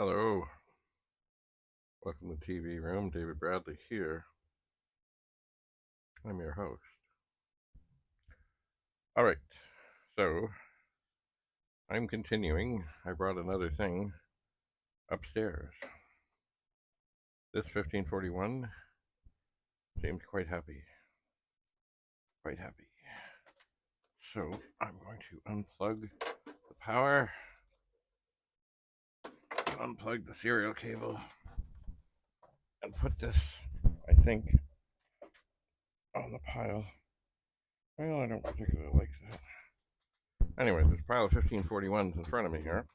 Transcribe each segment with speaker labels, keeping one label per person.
Speaker 1: Hello, welcome to TV Room. David Bradley here. I'm your host. All right, so I'm continuing. I brought another thing upstairs. This 1541 seems quite happy. Quite happy. So I'm going to unplug the power, unplug the serial cable, and put this, I think, on the pile. Well, I don't particularly like that. Anyway, this pile of 1541s in front of me here.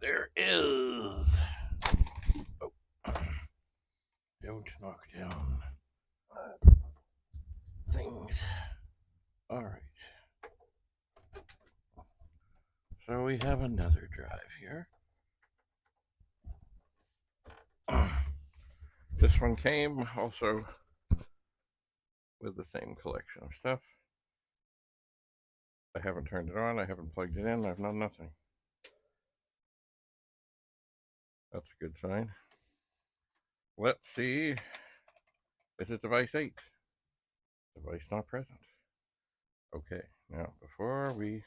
Speaker 1: There is. Oh, don't knock down things. All right. So we have another drive here. This one came also with the same collection of stuff. I haven't turned it on. I haven't plugged it in. I've done nothing. That's a good sign. Let's see. Is it device 8? Device not present. Okay, now before we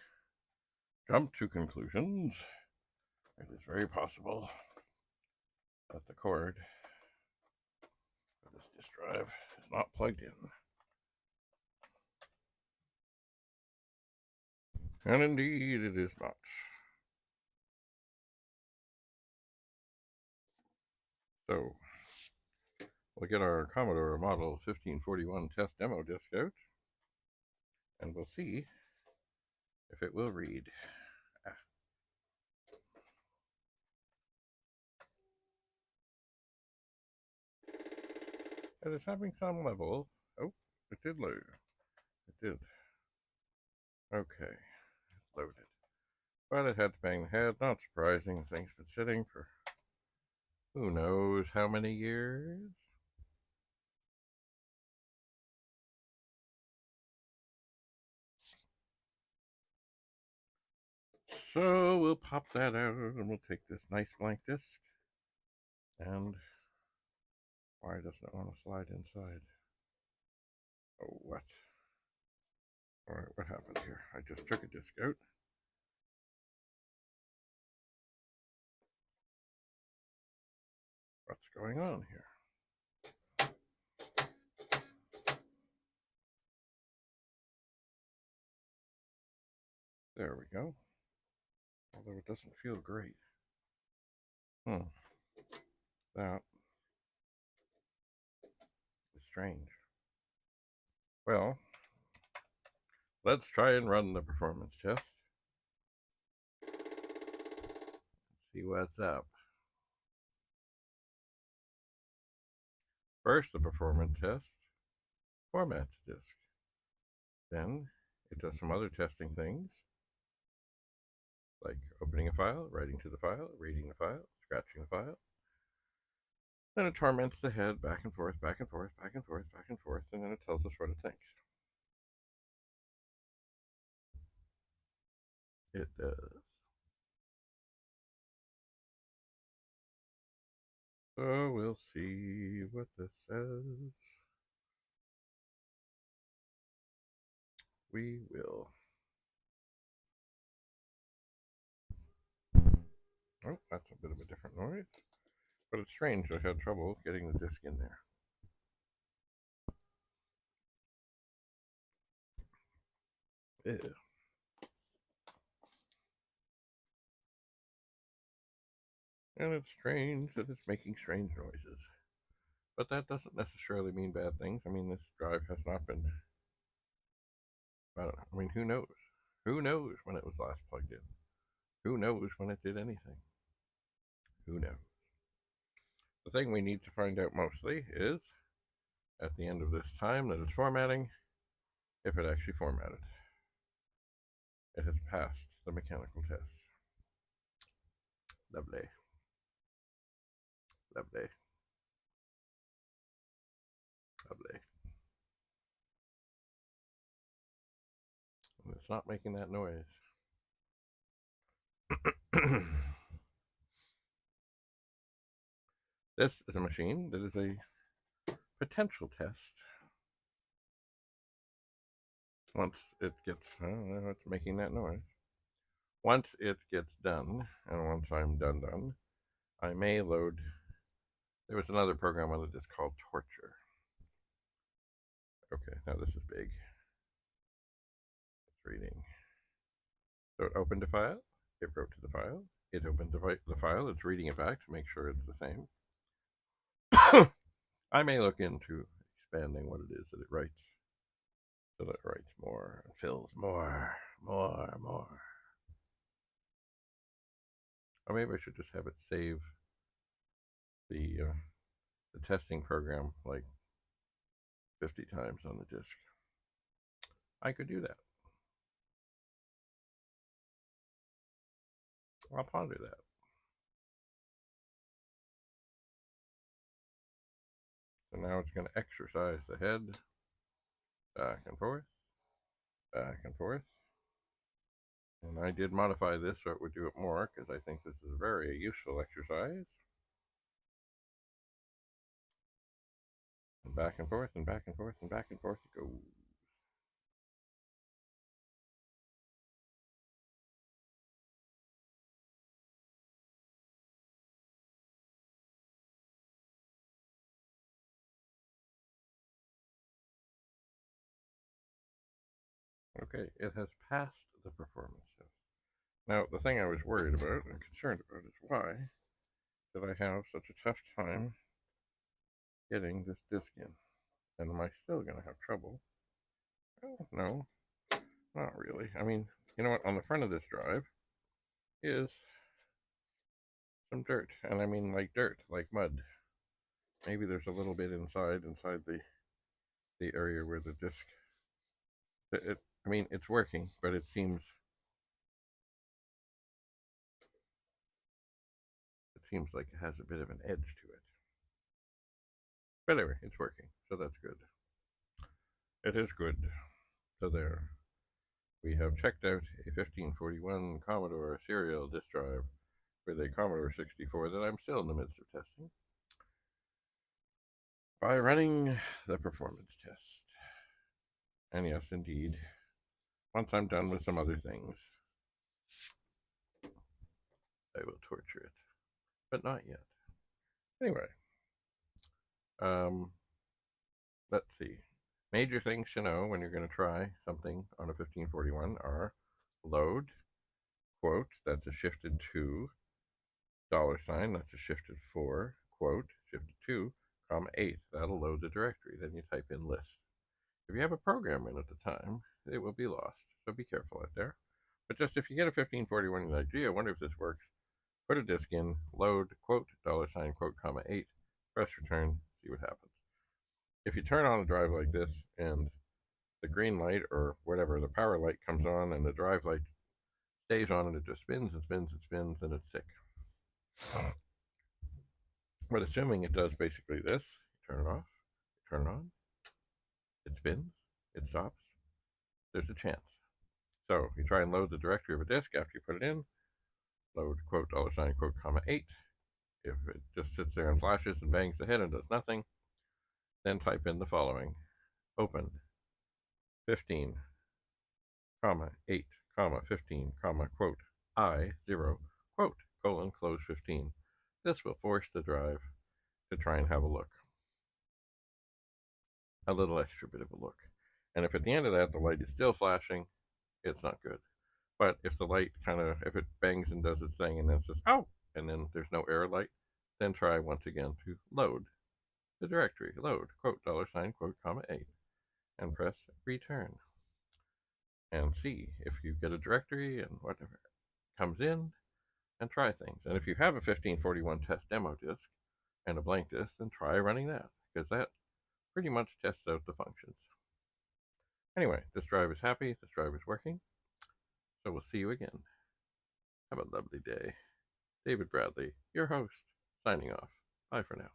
Speaker 1: jump to conclusions, it is very possible that the cord for this disk drive is not plugged in. And indeed, it is not. So, we'll get our Commodore Model 1541 test demo disk out, and we'll see if it will read. It is having some level. Oh, it did load. It did. Okay, it's loaded. But it had to bang the head. Not surprising. The thing's been sitting for who knows how many years. So we'll pop that out and we'll take this nice blank disk. And why doesn't it want to slide inside? Oh, what? Alright, what happened here? I just took a disk out. What's going on here? There we go. Although it doesn't feel great. That is strange. Well, let's try and run the performance test. See what's up. First, the performance test formats disk. Then it does some other testing things, like opening a file, writing to the file, reading the file, scratching the file. Then it torments the head back and forth, back and forth, back and forth, back and forth, and then it tells us what it thinks. It does. So we'll see what this says. We will. Oh, that's a bit of a different noise. But it's strange, I had trouble getting the disk in there. Ew. And it's strange that it's making strange noises. But that doesn't necessarily mean bad things. I mean, this drive has not been, I don't know. I mean, who knows? Who knows when it was last plugged in? Who knows when it did anything? Who knows? The thing we need to find out mostly is, at the end of this time that it's formatting, if it actually formatted. It has passed the mechanical test. Lovely. Lovely. Lovely. And it's not making that noise. This is a machine that is a potential test. Once it gets, I don't know what's making that noise. Once it gets done, and once I'm done, I may load. There was another program on the disk called Torture. Okay, now this is big. It's reading. So it opened a file. It wrote to the file. It opened the file. It's reading it back to make sure it's the same. I may look into expanding what it is that it writes, so that it writes more and fills more. Or maybe I should just have it save the testing program like 50 times on the disk. I could do that. I'll ponder that. So now it's going to exercise the head back and forth, back and forth. And I did modify this so it would do it more because I think this is a very useful exercise. And back and forth and back and forth and back and forth it goes. Okay, it has passed the performance test. Now, the thing I was worried about and concerned about is why did I have such a tough time getting this disk in? And am I still going to have trouble? Well, no, not really. I mean, you know what? On the front of this drive is some dirt. And I mean like dirt, like mud. Maybe there's a little bit inside the area where the disk. I mean, it's working, but it seems like it has a bit of an edge to it. But anyway, it's working, so that's good. It is good. So there. We have checked out a 1541 Commodore serial disk drive with a Commodore 64 that I'm still in the midst of testing by running the performance test. And yes, indeed, once I'm done with some other things, I will torture it. But not yet. Anyway, let's see. Major things to know when you're going to try something on a 1541 are load, quote, that's a shifted 2, $sign, that's a shifted 4, quote, shifted 2, comma 8. That'll load the directory. Then you type in list. If you have a program in at the time, it will be lost. So be careful out there. But just if you get a 1541 and like, gee, I wonder if this works, put a disk in, load, quote, $sign, quote, comma 8, press return, see what happens. If you turn on a drive like this and the green light or whatever, the power light comes on and the drive light stays on and it just spins and spins and spins, and it's sick. But assuming it does basically this, you turn it off, you turn it on, it spins, it stops, there's a chance. So you try and load the directory of a disk after you put it in, load, quote, $sign, quote, comma 8. If it just sits there and flashes and bangs the head and does nothing, then type in the following: open 15, comma 8, comma 15, comma quote I0, quote, colon, close 15. This will force the drive to try and have a look. A little extra bit of a look. And if at the end of that the light is still flashing, it's not good. But if the light if it bangs and does its thing and then says, oh, and then there's no error light, then try once again to load the directory. Load, quote, $sign, quote, comma 8, and press return. And see if you get a directory and whatever comes in, and try things. And if you have a 1541 test demo disk and a blank disk, then try running that, because that pretty much tests out the functions. Anyway, this drive is happy, this drive is working, so we'll see you again. Have a lovely day. David Bradley, your host, signing off. Bye for now.